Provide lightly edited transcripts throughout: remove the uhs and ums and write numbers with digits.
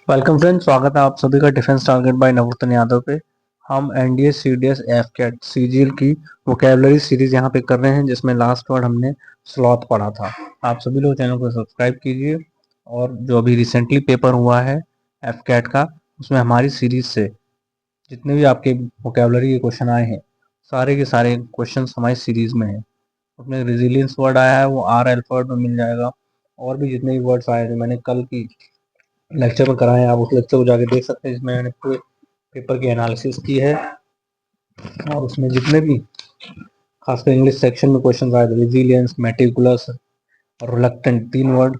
Welcome friends, स्वागत है आप सभी का डिफेंस टारगेट बाय नवरत्न यादव पे। हम एनडीए सीडीएस एफकेट सीजीएल की वोकेबलरी सीरीज यहाँ पे कर रहे हैं, जिसमें लास्ट वर्ड हमने स्लॉथ पढ़ा था। आप सभी लोग चैनल को सब्सक्राइब कीजिए और जो अभी रिसेंटली पेपर हुआ है एफकेट का, उसमें हमारी सीरीज से जितने भी आपके वोकेबलरी के क्वेश्चन आए हैं, सारे के सारे क्वेश्चन हमारी सीरीज में है। उसमें रेजिलियंस वर्ड आया है, वो आर अल्फाबेट में मिल जाएगा। और भी जितने भी वर्ड्स आए थे मैंने कल की लेक्चर में कराए हैं, आप उस लेक्चर को जाके देख सकते हैं, जिसमें मैंने पूरे पेपर की एनालिसिस की है। और उसमें जितने भी खासकर इंग्लिश सेक्शन में क्वेश्चन आए थे, रेजिलियंस, मेटिकुलस और रिलक्टेंट, तीन वर्ड,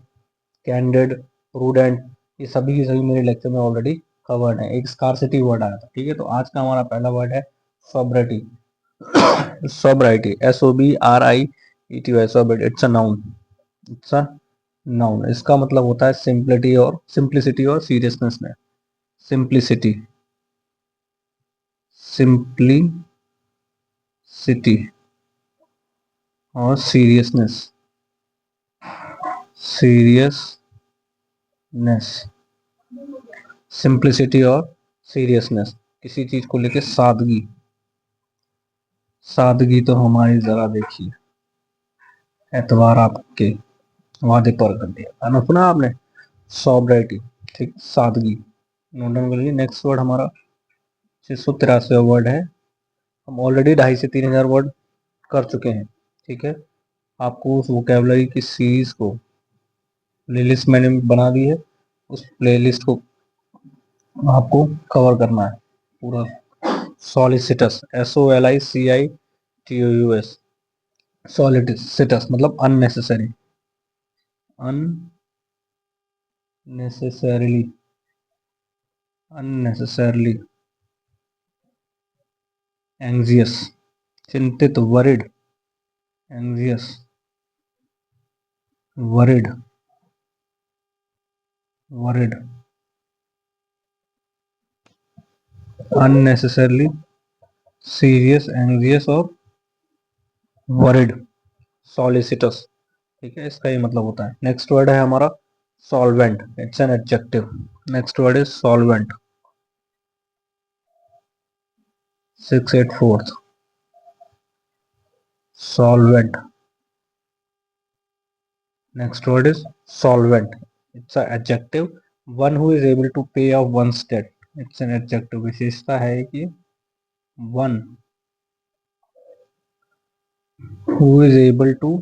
कैंडिड, प्रूडेंट, ये सभी की सभी मेरे लेक्चर में ऑलरेडी कवर्ड है। एक स्कार्सिटी वर्ड आया था, ठीक है। तो आज का हमारा पहला वर्ड है sobriety. Sobriety, SOBRIETY, sobriety, it's a noun. It's a noun. इसका मतलब होता है सिंप्लिसिटी और सीरियसनेस में। सिंप्लिसिटी, सिंप्लिसिटी और सीरियसनेस, सीरियसनेस। सिंप्लिसिटी और सीरियसनेस, किसी चीज को लेके सादगी। सादगी तो हमारी जरा देखिए, एतबार आपके वादे पर कर दिया, है ना, सुना आपने। सॉब्राइटी, ठीक, सादगी। नोट डाउन कर लीजिए। नेक्स्ट वर्ड हमारा 683 वर्ड है। हम ऑलरेडी 2500 से 3000 वर्ड कर चुके हैं, ठीक है। आपको उस वोकेबलरी की सीरीज को प्लेलिस्ट मैंने बना दी है, उस प्लेलिस्ट को आपको कवर करना है पूरा। सॉलिसिटस, SOLICITOUS, सॉलिसिटस मतलब अननेसेसरी, अननेसेसरली, अननेसेसरली। एंग्जियस, चिंतित, worried, anxious, worried, worried, unnecessarily serious, anxious और वरिड, सॉलिसिटस, ठीक है। इसका ये मतलब होता है। नेक्स्ट वर्ड है हमारा solvent, it's an adjective. Next word is solvent. 684, solvent. Next word is solvent, it's a adjective. One who is able to pay off one's debt, it's an adjective. विशेषता है कि one who is able to,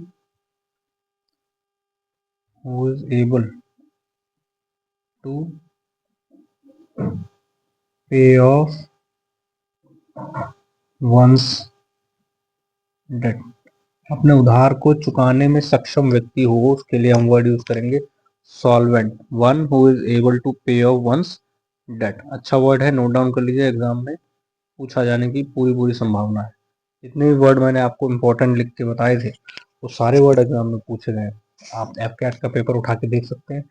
who is able to pay off one's debt, अपने उधार को चुकाने में सक्षम व्यक्ति हो, उसके लिए हम वर्ड यूज करेंगे solvent. One who is able to pay off one's debt, अच्छा वर्ड है, नोट डाउन कर लीजिए, एग्जाम में पूछा जाने की पूरी पूरी संभावना है। जितने भी वर्ड मैंने आपको इंपॉर्टेंट लिख के बताए थे, वो सारे वर्ड एग्जाम में पूछे गए। आप एफकेट का पेपर उठा के देख सकते हैं।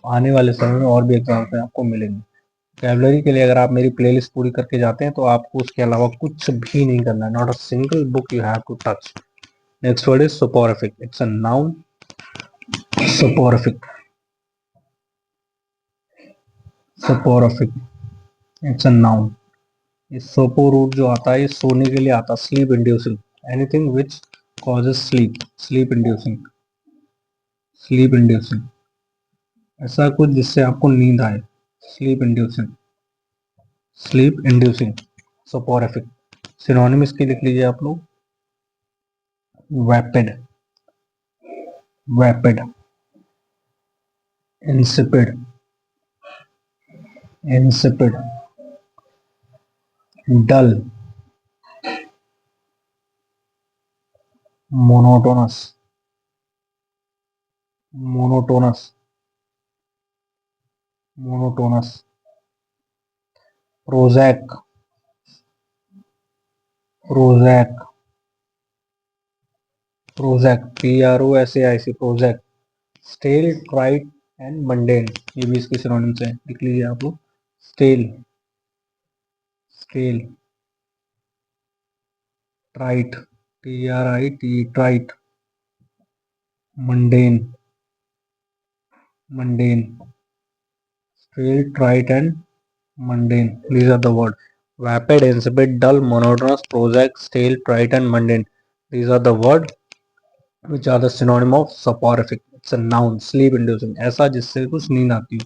आने वाले समय में और भी एग्जाम में आपको मिलेंगे। वोकैबुलरी के लिए अगर आप मेरी प्लेलिस्ट पूरी करके जाते हैं, तो आपको उसके अलावा कुछ भी नहीं करना है। Not a single book you have to touch. Next word is soporific, it's a noun. Soporific, soporific, it's a noun. ये सोपो रूट जो आता है, ये सोने के लिए आता है, sleep inducing. Anything which causes sleep, sleep inducing, sleep inducing, ऐसा कुछ जिससे आपको नींद आए, sleep inducing, sleep inducing, soporific. Synonym इसके लिख लीजिए आप लोग। Vapid, vapid, insipid, insipid, dull, monotonous, monotonous, monotonous, prosaic, prosaic, prosaic, PROSAIC, prosaic. Stale, trite and mundane, ये भी इसके सिनोनिम्स हैं, लिख लीजिए आप लोग। Stale, stale, trite, TRIT, trite, mundane, mundane, stale, trite and mundane. These are the words. Vapid, insipid, dull, monotonous, prosaic, stale, trite and mundane. These are the words which are the synonym of soporific. It's a noun. Sleep inducing, ऐसा जिससे कुछ नींद आती हो.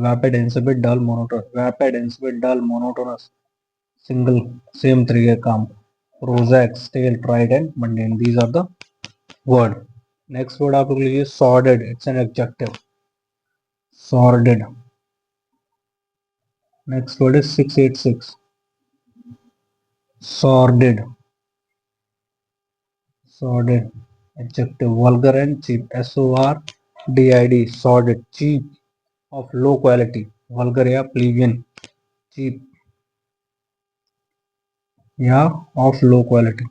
Vapid, insipid, dull, monotonous. Vapid, insipid, dull, monotonous. Single, same तरीके काम. Prosaic, stale, trite and mundane. These are the word. Next word आप लोग लीजिए sordid. It's an adjective. Sordid. Next word is 686. Sordid. Sordid. Adjective. Vulgar and cheap. SORDID. Sordid. Cheap. Of low quality. Vulgar या plebeian. Cheap या of low quality.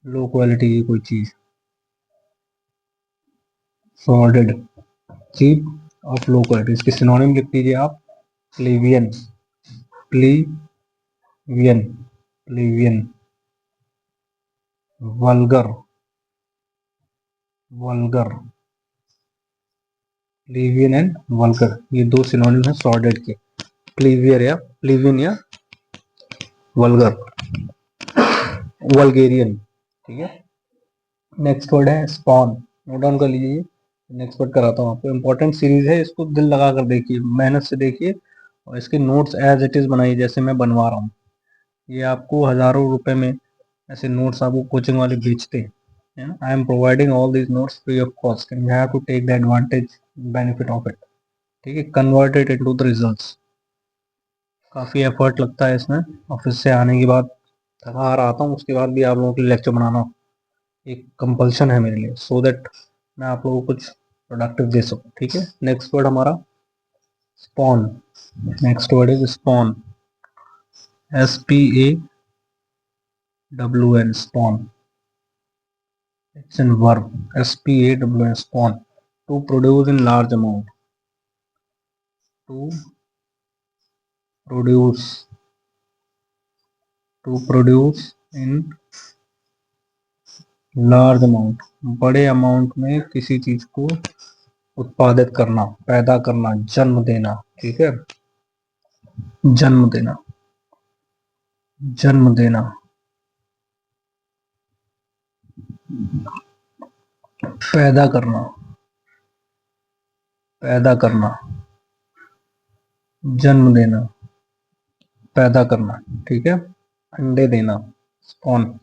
Low quality की कोई चीज. Sordid. Cheap of low quality. इसके synonym लिख दीजिए आप. Plebeian. Plebeian. Plebeian. Vulgar. Vulgar. Plebeian and vulgar, ये दो सिनोनिम है सॉर्डेड के. प्लीवियर या प्लीवियन या वल्गर, वल्गेरियन. ठीक है. नेक्स्ट वर्ड है स्पॉन. नोट डाउन कर लीजिए. नेक्स्ट वर्ड कराता हूँ आपको. इंपॉर्टेंट सीरीज है, इसको दिल लगा कर देखिए, मेहनत से देखिए और इसके नोट्स एज इट इज बनाइए जैसे मैं बनवा रहा हूँ. ये आपको हजारों रुपए में ऐसे नोट्स आपको कोचिंग वाले बेचते हैं. I am providing all these notes free of cost and you have to take the advantage benefit of it. ठीक है. Converted into the results. काफ़ी एफर्ट लगता है इसमें. ऑफिस से आने के बाद थका हार आता हूँ, उसके बाद भी आप लोगों के लिए लेक्चर बनाना एक कंपल्शन है मेरे लिए, सो दैट मैं आप लोगों को कुछ प्रोडक्टिव दे सकूँ. ठीक है. नेक्स्ट वर्ड हमारा spawn. Next word is spawn. SPAWN. Spawn. It's an verb. SPAWN. Spawn. To produce in large amount. To produce. To produce in large amount. बड़े अमाउंट में किसी चीज को उत्पादित करना, पैदा करना, जन्म देना. ठीक है. जन्म देना. जन्म देना. पैदा करना. पैदा करना. जन्म देना. पैदा करना. ठीक है. अंडे देना. स्पॉन.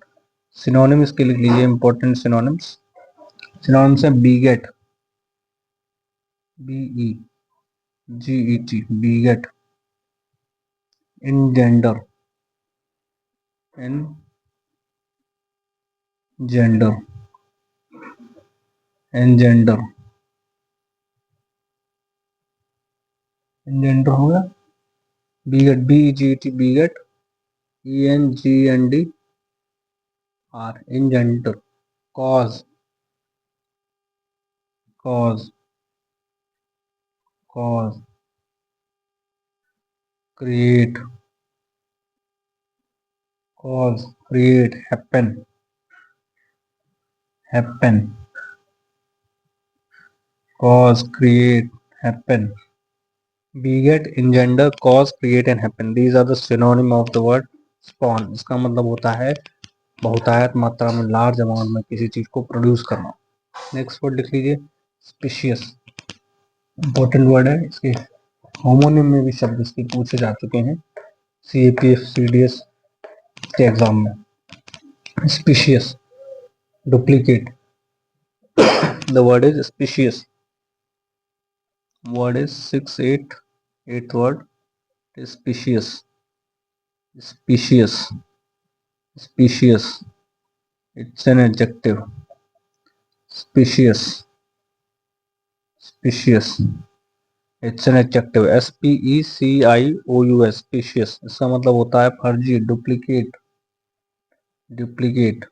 सिनोनिम इसके लिख लीजिए. Important synonyms. सिनोनिम्स है beget. BEGET. Beget. Engender. Gender. Engender. Engender हो गया. Beget. BEGET. Beget. ENGENDR. Engender. Cause. cause. Cause. Create. Cause. Create. Happen. Happen. Cause. Create. Happen. Beget, engender, cause, create and happen. These are the synonym of the word spawn. इसका मतलब होता है बहुतायत मात्रा में, large amount में किसी चीज को प्रोड्यूस करना. नेक्स्ट वर्ड लिख लीजिए स्पीशियस. इंपॉर्टेंट वर्ड है. इसके होमोनिम में भी शब्द इसके पूछे जा चुके हैं CAPF CDS के एग्जाम में. Species. Duplicate. The word is species. Word is 688. Eighth word is species. Species. Species. It's an adjective. Species. Species. It's an adjective. SPECIOUS. Species. इसका मतलब होता है फर्जी, duplicate. Duplicate.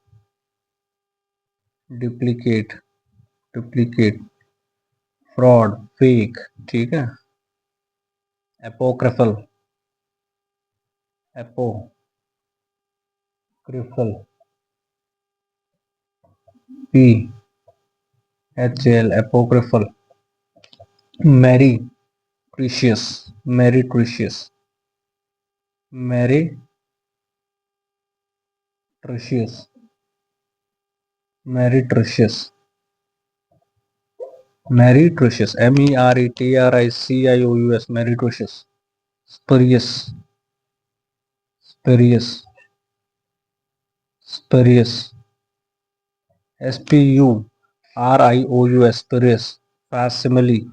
Duplicate. Duplicate. Fraud. Fake. ठीक है. Apocryphal. Apocryphal. PHL. Apocryphal. Merry. meretricious, meretricious, meretricious, meretricious, meretricious, meretricious, meretricious, spurious, spurious, spurious, spurious, spurious, facsimile,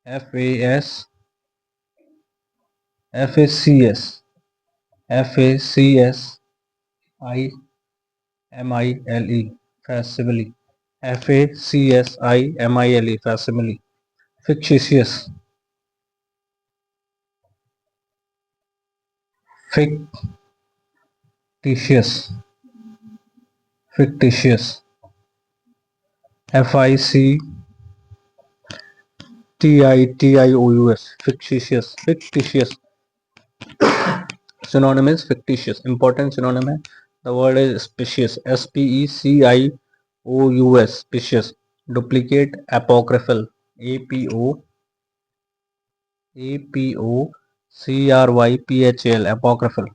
fas, facs, facs, I MILE, facsimile, FACSIMILE, facsimile, fictitious, fictitious, fictitious, FICTITIOUS, fictitious, fictitious. Synonym is fictitious. Important synonym है. The word is specious. SPECIOUS, specious. Duplicate, apocryphal. APOCRYPHAL, apocryphal.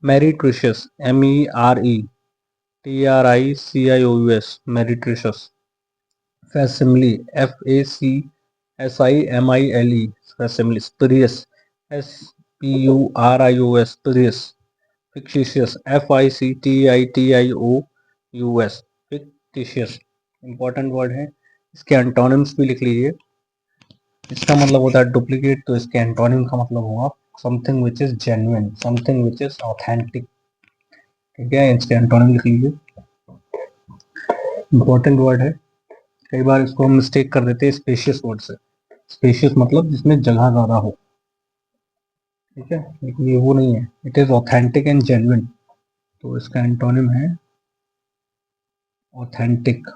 Meretricious, MERETRICIOUS, meretricious. Facsimile, FACSIMILE, facsimile. Spurious, SPURIOUS, spurious. Fictitious, FICTITIOUS, fictitious. Important word है. इसके antonyms भी लिख लीजिए. इसका मतलब होता है डुप्लीकेट, तो इसके एंटोनिम का मतलब होगा something which is genuine, something which is authentic. ठीक है, इसके एंटोनिम लिख लीजिए. इंपॉर्टेंट वर्ड है. कई बार इसको हम मिस्टेक कर देते हैं स्पेशियस वर्ड से. स्पेशियस मतलब जिसमें जगह ज्यादा हो. ठीक है, लेकिन ये वो नहीं है. It is authentic and genuine. तो इसका एंटोनिम है ऑथेंटिक,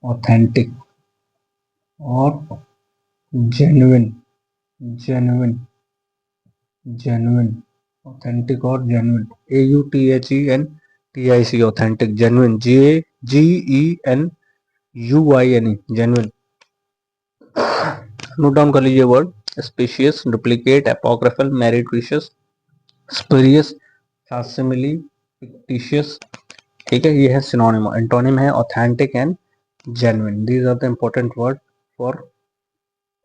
ऑथेंटिक और जेन्युइन, जेन्युइन, जेन्युइन. ऑथेंटिक और genuine. AUTHENTIC, authentic. Genuine, GENUINE, genuine. Note down कर लीजिए word. Specious, duplicate, apocryphal, meretricious, spurious, facsimile, fictitious. ठीक है, ये है सिनोनिम. एंटोनिम है authentic and genuine. These are the important word for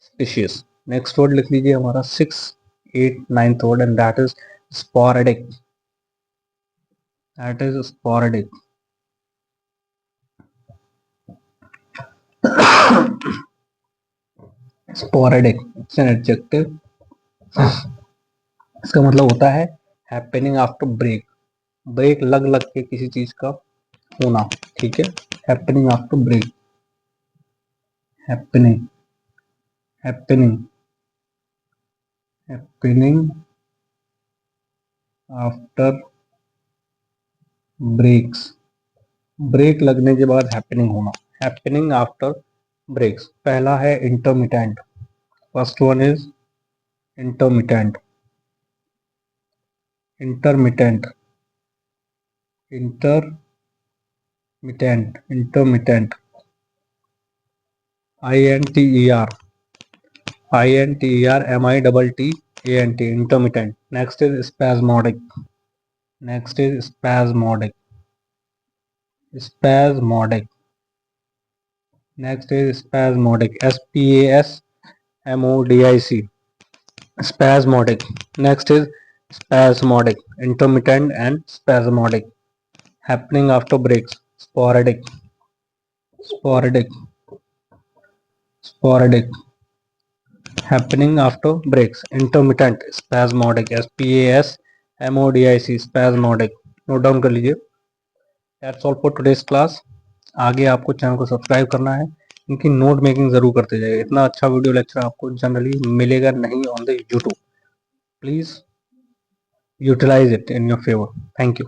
specious. Next word लिख लीजिए हमारा 6, 8, 9th word, and that is sporadic. That is sporadic. Sporadic, it's an adjective. इसका मतलब होता है happening after break. ब्रेक लग लग के किसी चीज का होना. ठीक है, happening after break, happening, happening, happening after breaks. Break लगने के बाद हैपनिंग होना. Happening after breaks. पहला है intermittent. First one is intermittent, intermittent, intermittent, intermittent. INTER, INTER MITTANT, intermittent. Next is spasmodic. Next is spasmodic, spasmodic. Next is spasmodic, SPASMODIC, spasmodic. Next is spasmodic, intermittent and spasmodic. Happening after breaks, sporadic, sporadic, sporadic. Happening after breaks, intermittent, spasmodic, SPASMODIC, spasmodic. Note down कर लीजिए. That's all for today's class. आगे आपको channel को subscribe करना है. इनकी note making जरूर करते जाइए. इतना अच्छा वीडियो लेक्चर आपको जनरली मिलेगा नहीं on the YouTube. Please utilise it in your favour. Thank you.